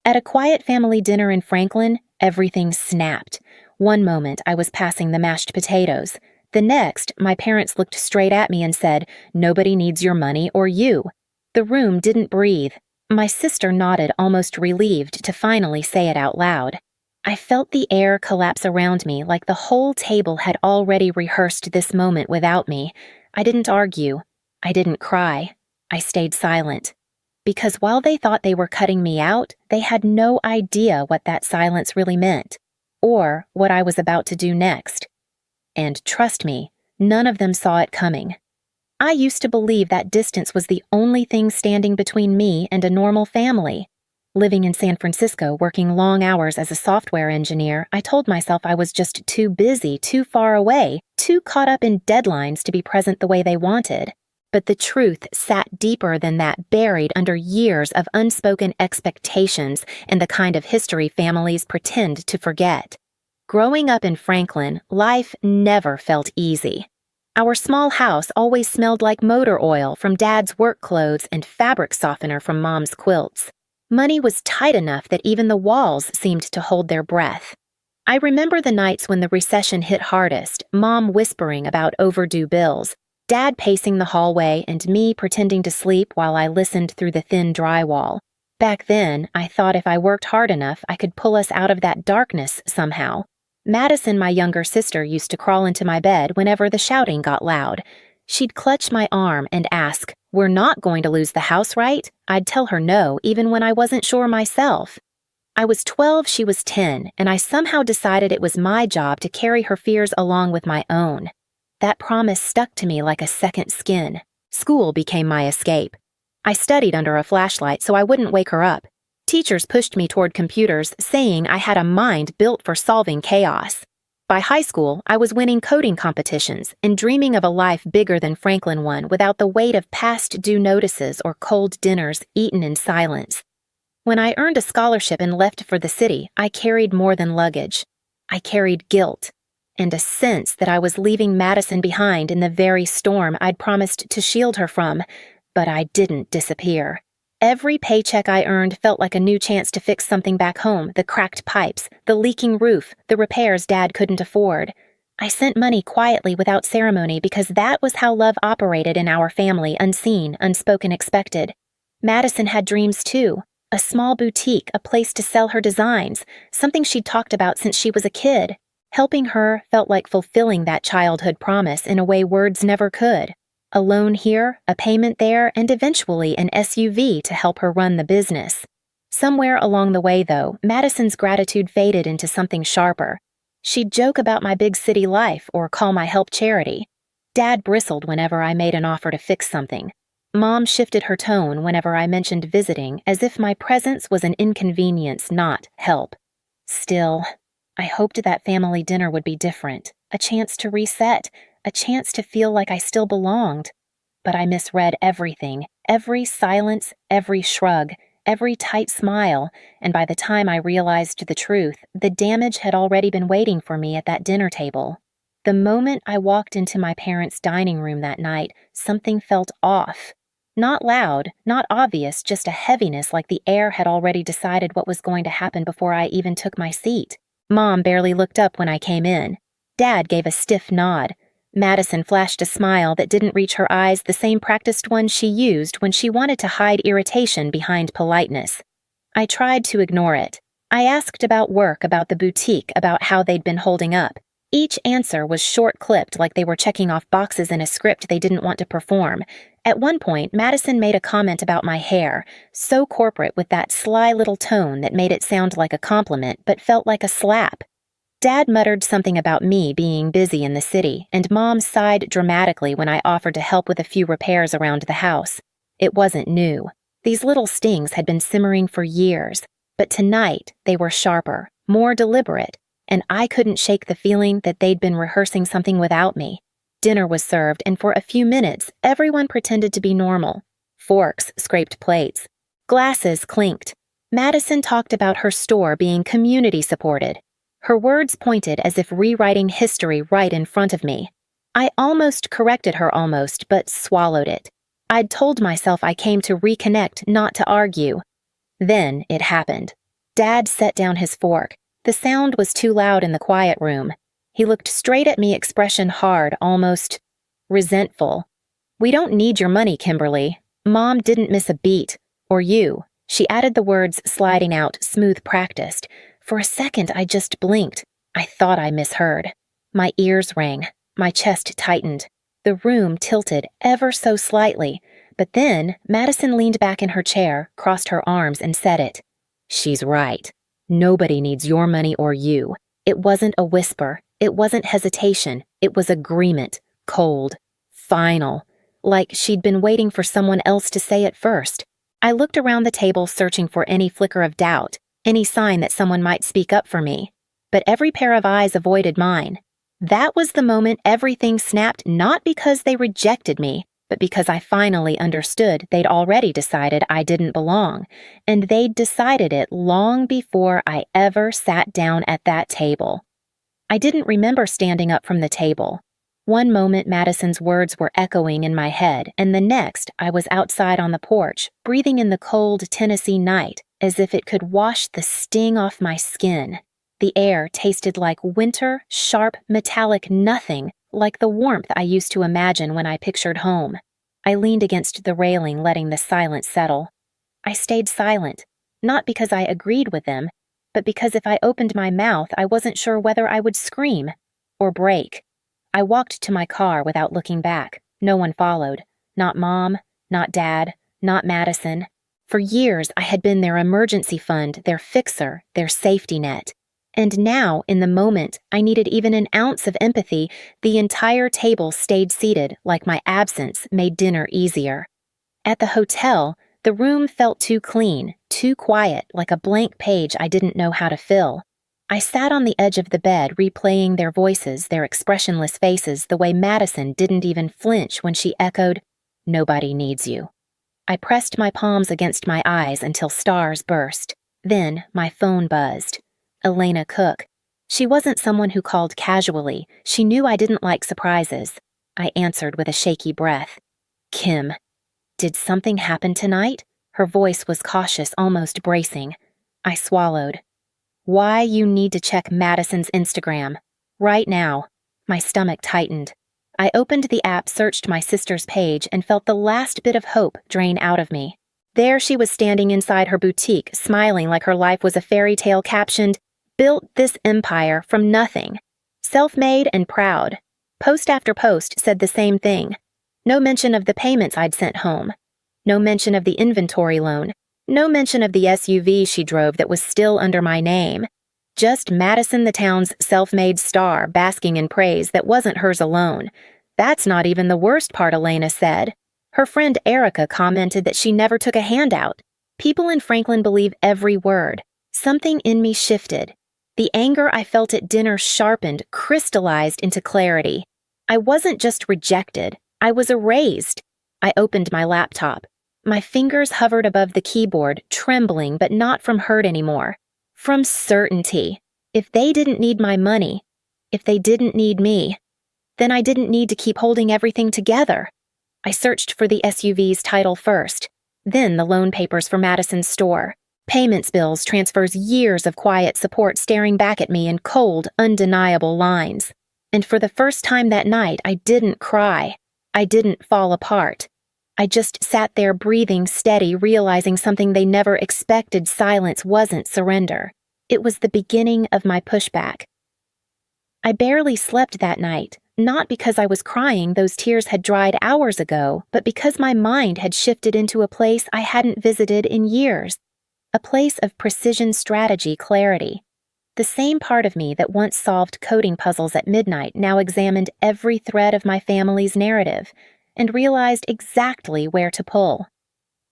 At a quiet family dinner in Franklin, everything snapped. One moment, I was passing the mashed potatoes. The next, my parents looked straight at me and said, "Nobody needs your money or you." The room didn't breathe. My sister nodded, almost relieved to finally say it out loud. I felt the air collapse around me like the whole table had already rehearsed this moment without me. I didn't argue. I didn't cry. I stayed silent. Because while they thought they were cutting me out, they had no idea what that silence really meant, or what I was about to do next. And trust me, none of them saw it coming. I used to believe that distance was the only thing standing between me and a normal family. Living in San Francisco, working long hours as a software engineer, I told myself I was just too busy, too far away, too caught up in deadlines to be present the way they wanted. But the truth sat deeper than that, buried under years of unspoken expectations and the kind of history families pretend to forget. Growing up in Franklin, life never felt easy. Our small house always smelled like motor oil from Dad's work clothes and fabric softener from Mom's quilts. Money was tight enough that even the walls seemed to hold their breath. I remember the nights when the recession hit hardest, Mom whispering about overdue bills, Dad pacing the hallway, and me pretending to sleep while I listened through the thin drywall. Back then, I thought if I worked hard enough, I could pull us out of that darkness somehow. Madison, my younger sister, used to crawl into my bed whenever the shouting got loud. She'd clutch my arm and ask, "We're not going to lose the house, right?" I'd tell her no, even when I wasn't sure myself. I was 12, she was 10, and I somehow decided it was my job to carry her fears along with my own. That promise stuck to me like a second skin. School became my escape. I studied under a flashlight so I wouldn't wake her up. Teachers pushed me toward computers, saying I had a mind built for solving chaos. By high school, I was winning coding competitions and dreaming of a life bigger than Franklin one without the weight of past due notices or cold dinners eaten in silence. When I earned a scholarship and left for the city, I carried more than luggage. I carried guilt and a sense that I was leaving Madison behind in the very storm I'd promised to shield her from, but I didn't disappear. Every paycheck I earned felt like a new chance to fix something back home, the cracked pipes, the leaking roof, the repairs Dad couldn't afford. I sent money quietly without ceremony because that was how love operated in our family, unseen, unspoken, expected. Madison had dreams too. A small boutique, a place to sell her designs, something she'd talked about since she was a kid. Helping her felt like fulfilling that childhood promise in a way words never could. A loan here, a payment there, and eventually an SUV to help her run the business. Somewhere along the way, though, Madison's gratitude faded into something sharper. She'd joke about my big city life or call my help charity. Dad bristled whenever I made an offer to fix something. Mom shifted her tone whenever I mentioned visiting, as if my presence was an inconvenience, not help. Still, I hoped that family dinner would be different, a chance to reset, a chance to feel like I still belonged. But I misread everything, every silence, every shrug, every tight smile, and by the time I realized the truth, the damage had already been waiting for me at that dinner table. The moment I walked into my parents' dining room that night, something felt off. Not loud, not obvious, just a heaviness like the air had already decided what was going to happen before I even took my seat. Mom barely looked up when I came in. Dad gave a stiff nod. Madison flashed a smile that didn't reach her eyes, the same practiced one she used when she wanted to hide irritation behind politeness. I tried to ignore it. I asked about work, about the boutique, about how they'd been holding up. Each answer was short-clipped like they were checking off boxes in a script they didn't want to perform. At one point, Madison made a comment about my hair, so corporate with that sly little tone that made it sound like a compliment but felt like a slap. Dad muttered something about me being busy in the city, and Mom sighed dramatically when I offered to help with a few repairs around the house. It wasn't new. These little stings had been simmering for years, but tonight they were sharper, more deliberate, and I couldn't shake the feeling that they'd been rehearsing something without me. Dinner was served, and for a few minutes, everyone pretended to be normal. Forks scraped plates. Glasses clinked. Madison talked about her store being community-supported. Her words pointed as if rewriting history right in front of me. I almost corrected her but swallowed it. I'd told myself I came to reconnect, not to argue. Then it happened. Dad set down his fork. The sound was too loud in the quiet room. He looked straight at me, expression hard, almost resentful. "We don't need your money, Kimberly. Mom didn't miss a beat. Or you." She added the words, sliding out, smooth practiced. For a second, I just blinked. I thought I misheard. My ears rang. My chest tightened. The room tilted ever so slightly. But then, Madison leaned back in her chair, crossed her arms, and said it. "She's right. Nobody needs your money or you." It wasn't a whisper. It wasn't hesitation. It was agreement. Cold. Final. Like she'd been waiting for someone else to say it first. I looked around the table searching for any flicker of doubt, any sign that someone might speak up for me. But every pair of eyes avoided mine. That was the moment everything snapped, not because they rejected me, but because I finally understood they'd already decided I didn't belong, and they'd decided it long before I ever sat down at that table. I didn't remember standing up from the table. One moment Madison's words were echoing in my head, and the next I was outside on the porch, breathing in the cold Tennessee night, as if it could wash the sting off my skin. The air tasted like winter, sharp, metallic nothing, like the warmth I used to imagine when I pictured home. I leaned against the railing, letting the silence settle. I stayed silent, not because I agreed with them, but because if I opened my mouth, I wasn't sure whether I would scream or break. I walked to my car without looking back. No one followed. Not Mom, not Dad, not Madison. For years, I had been their emergency fund, their fixer, their safety net. And now, in the moment, I needed even an ounce of empathy. The entire table stayed seated, like my absence made dinner easier. At the hotel, the room felt too clean, too quiet, like a blank page I didn't know how to fill. I sat on the edge of the bed, replaying their voices, their expressionless faces, the way Madison didn't even flinch when she echoed, "Nobody needs you." I pressed my palms against my eyes until stars burst. Then my phone buzzed. Elena Cook. She wasn't someone who called casually. She knew I didn't like surprises. I answered with a shaky breath. "Kim, did something happen tonight?" Her voice was cautious, almost bracing. I swallowed. "Why you need to check Madison's Instagram. Right now." My stomach tightened. I opened the app, searched my sister's page, and felt the last bit of hope drain out of me. There she was standing inside her boutique, smiling like her life was a fairy tale captioned, "Built this empire from nothing." Self-made and proud. Post after post said the same thing. No mention of the payments I'd sent home. No mention of the inventory loan. No mention of the SUV she drove that was still under my name. Just Madison the town's self-made star basking in praise that wasn't hers alone. "That's not even the worst part," Elena said. Her friend Erica commented that she never took a handout. People in Franklin believe every word. Something in me shifted. The anger I felt at dinner sharpened, crystallized into clarity. I wasn't just rejected. I was erased. I opened my laptop. My fingers hovered above the keyboard, trembling, but not from hurt anymore. From certainty. If they didn't need my money, if they didn't need me, then I didn't need to keep holding everything together. I searched for the SUV's title first, then the loan papers for Madison's store. Payments, bills, transfers, years of quiet support staring back at me in cold, undeniable lines. And for the first time that night, I didn't cry. I didn't fall apart. I just sat there breathing steady, realizing something they never expected. Silence wasn't surrender. It was the beginning of my pushback. I barely slept that night, not because I was crying, those tears had dried hours ago, but because my mind had shifted into a place I hadn't visited in years. A place of precision strategy clarity. The same part of me that once solved coding puzzles at midnight now examined every thread of my family's narrative and realized exactly where to pull.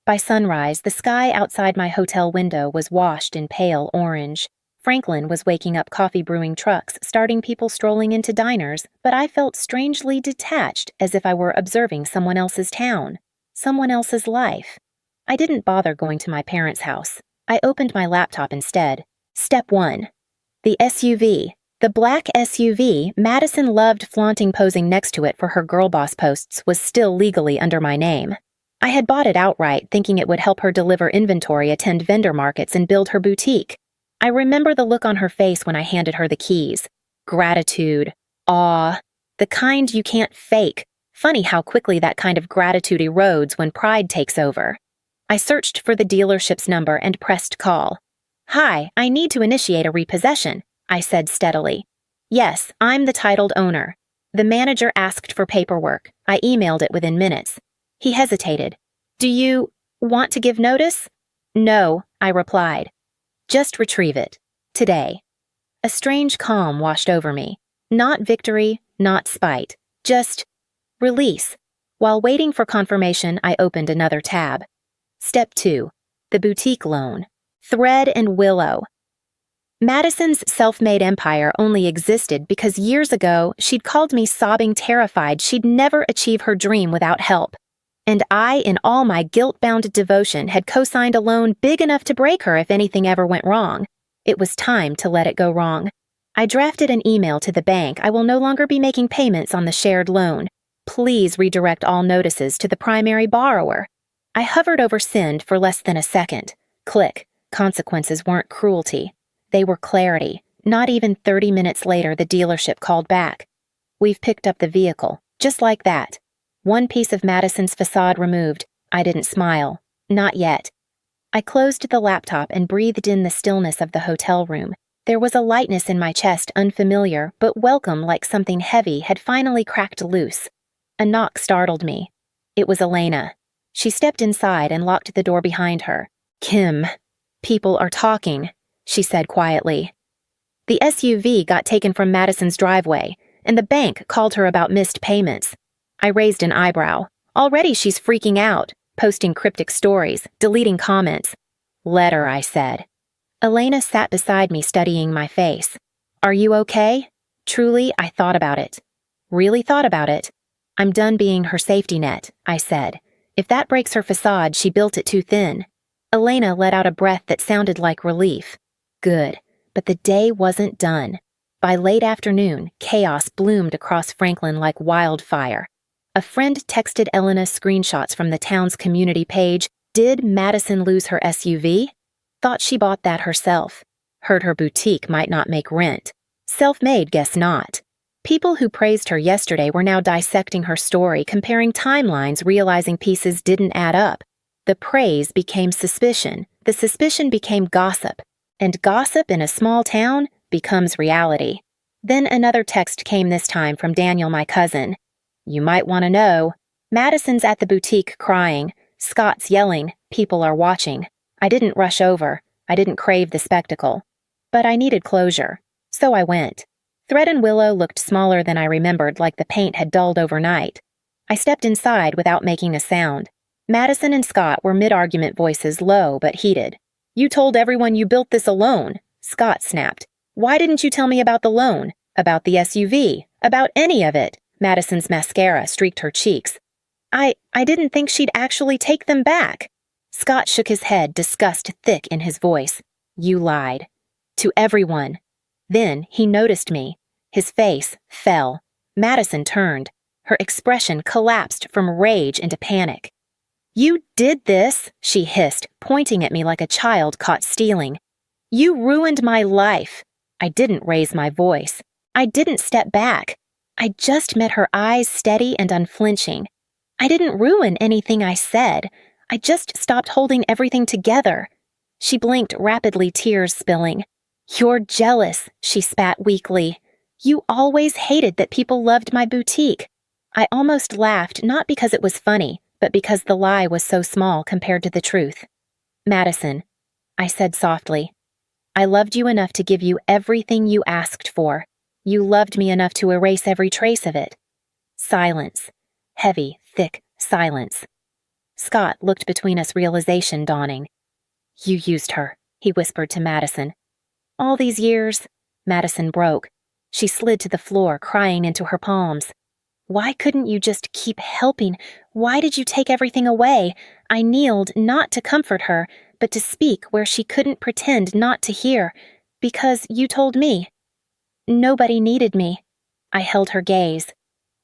By sunrise, the sky outside my hotel window was washed in pale orange. Franklin was waking up coffee-brewing trucks, starting people strolling into diners, but I felt strangely detached, as if I were observing someone else's town, someone else's life. I didn't bother going to my parents' house. I opened my laptop instead. Step 1. The SUV. The black SUV Madison loved flaunting posing next to it for her girl boss posts was still legally under my name. I had bought it outright, thinking it would help her deliver inventory, attend vendor markets, and build her boutique. I remember the look on her face when I handed her the keys. Gratitude, awe, the kind you can't fake. Funny how quickly that kind of gratitude erodes when pride takes over. I searched for the dealership's number and pressed call. "Hi, I need to initiate a repossession," I said steadily. "Yes, I'm the titled owner." The manager asked for paperwork. I emailed it within minutes. He hesitated. "Do you want to give notice?" "No," I replied. "Just retrieve it. Today." A strange calm washed over me. Not victory, not spite. Just release. While waiting for confirmation, I opened another tab. Step 2. The boutique loan. Thread and willow. Madison's self-made empire only existed because years ago she'd called me sobbing terrified she'd never achieve her dream without help. And I, in all my guilt-bound devotion, had co-signed a loan big enough to break her if anything ever went wrong. It was time to let it go wrong. I drafted an email to the bank. I will no longer be making payments on the shared loan. Please redirect all notices to the primary borrower. I hovered over send for less than a second. Click. Consequences weren't cruelty. They were clarity. Not even 30 minutes later, the dealership called back. "We've picked up the vehicle." Just like that. One piece of Madison's facade removed. I didn't smile. Not yet. I closed the laptop and breathed in the stillness of the hotel room. There was a lightness in my chest, unfamiliar, but welcome, like something heavy had finally cracked loose. A knock startled me. It was Elena. She stepped inside and locked the door behind her. "Kim, people are talking," she said quietly. "The SUV got taken from Madison's driveway, and the bank called her about missed payments." I raised an eyebrow. Already she's freaking out, posting cryptic stories, deleting comments. "Let her," I said. Elena sat beside me, studying my face. "Are you okay?" Truly, I thought about it. Really thought about it. "I'm done being her safety net," I said. "If that breaks her facade, she built it too thin." Elena let out a breath that sounded like relief. Good, but the day wasn't done. By late afternoon, chaos bloomed across Franklin like wildfire. A friend texted Elena screenshots from the town's community page. Did Madison lose her SUV? Thought she bought that herself. Heard her boutique might not make rent. Self-made, guess not. People who praised her yesterday were now dissecting her story, comparing timelines, realizing pieces didn't add up. The praise became suspicion. The suspicion became gossip. And gossip in a small town becomes reality. Then another text came, this time from Daniel, my cousin. "You might want to know. Madison's at the boutique crying. Scott's yelling. People are watching." I didn't rush over. I didn't crave the spectacle. But I needed closure. So I went. Thread and willow looked smaller than I remembered, like the paint had dulled overnight. I stepped inside without making a sound. Madison and Scott were mid-argument, voices low but heated. "You told everyone you built this alone," Scott snapped. "Why didn't you tell me about the loan? About the SUV? About any of it?" Madison's mascara streaked her cheeks. I didn't think she'd actually take them back." Scott shook his head, disgust thick in his voice. "You lied. To everyone." Then he noticed me. His face fell. Madison turned. Her expression collapsed from rage into panic. "You did this," she hissed, pointing at me like a child caught stealing. "You ruined my life." I didn't raise my voice. I didn't step back. I just met her eyes, steady and unflinching. I didn't ruin anything I said. I just stopped holding everything together. She blinked rapidly, tears spilling. "You're jealous," she spat weakly. "You always hated that people loved my boutique." I almost laughed, not because it was funny, but because the lie was so small compared to the truth. "Madison," I said softly, "I loved you enough to give you everything you asked for. You loved me enough to erase every trace of it." Silence. Heavy, thick silence. Scott looked between us, realization dawning. "You used her," he whispered to Madison. "All these years?" Madison broke. She slid to the floor, crying into her palms. "Why couldn't you just keep helping? Why did you take everything away?" I kneeled, not to comfort her, but to speak where she couldn't pretend not to hear. "Because you told me. Nobody needed me." I held her gaze.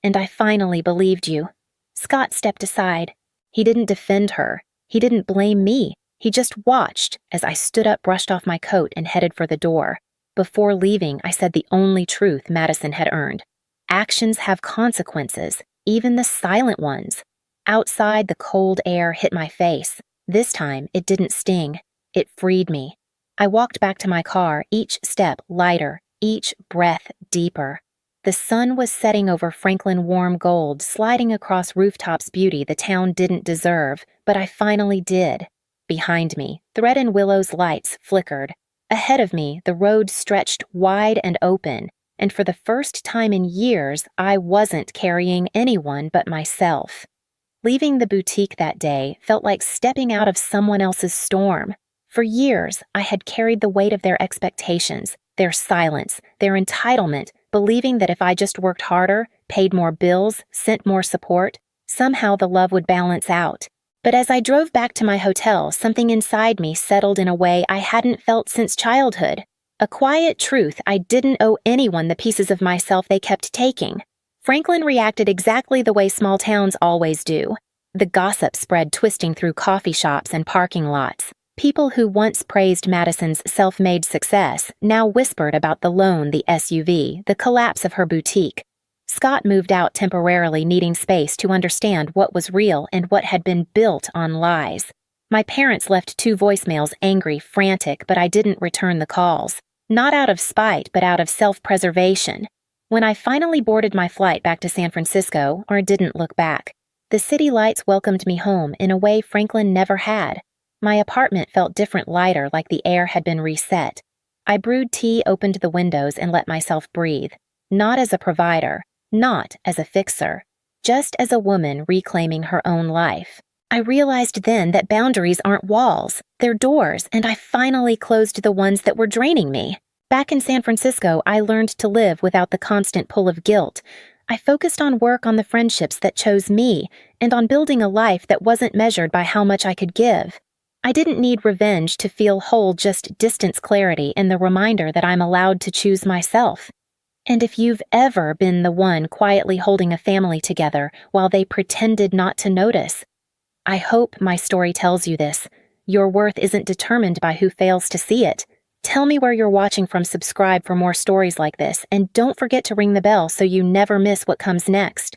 "And I finally believed you." Scott stepped aside. He didn't defend her. He didn't blame me. He just watched as I stood up, brushed off my coat, and headed for the door. Before leaving, I said the only truth Madison had earned. Actions have consequences, even the silent ones. Outside, the cold air hit my face. This time, it didn't sting. It freed me. I walked back to my car, each step lighter, each breath deeper. The sun was setting over Franklin warm gold, sliding across rooftops beauty the town didn't deserve, but I finally did. Behind me, Thread and Willow's lights flickered. Ahead of me, the road stretched wide and open, and for the first time in years, I wasn't carrying anyone but myself. Leaving the boutique that day felt like stepping out of someone else's storm. For years, I had carried the weight of their expectations, their silence, their entitlement, believing that if I just worked harder, paid more bills, sent more support, somehow the love would balance out. But as I drove back to my hotel, something inside me settled in a way I hadn't felt since childhood. A quiet truth: I didn't owe anyone the pieces of myself they kept taking. Franklin reacted exactly the way small towns always do. The gossip spread, twisting through coffee shops and parking lots. People who once praised Madison's self-made success now whispered about the loan, the SUV, the collapse of her boutique. Scott moved out temporarily, needing space to understand what was real and what had been built on lies. My parents left 2 voicemails, angry, frantic, but I didn't return the calls. Not out of spite, but out of self-preservation. When I finally boarded my flight back to San Francisco, or didn't look back, the city lights welcomed me home in a way Franklin never had. My apartment felt different, lighter, like the air had been reset. I brewed tea, opened the windows, and let myself breathe. Not as a provider, not as a fixer, just as a woman reclaiming her own life. I realized then that boundaries aren't walls, they're doors, and I finally closed the ones that were draining me. Back in San Francisco, I learned to live without the constant pull of guilt. I focused on work, on the friendships that chose me, and on building a life that wasn't measured by how much I could give. I didn't need revenge to feel whole, just distance, clarity, and the reminder that I'm allowed to choose myself. And if you've ever been the one quietly holding a family together while they pretended not to notice, I hope my story tells you this. Your worth isn't determined by who fails to see it. Tell me where you're watching from, subscribe for more stories like this, and don't forget to ring the bell so you never miss what comes next.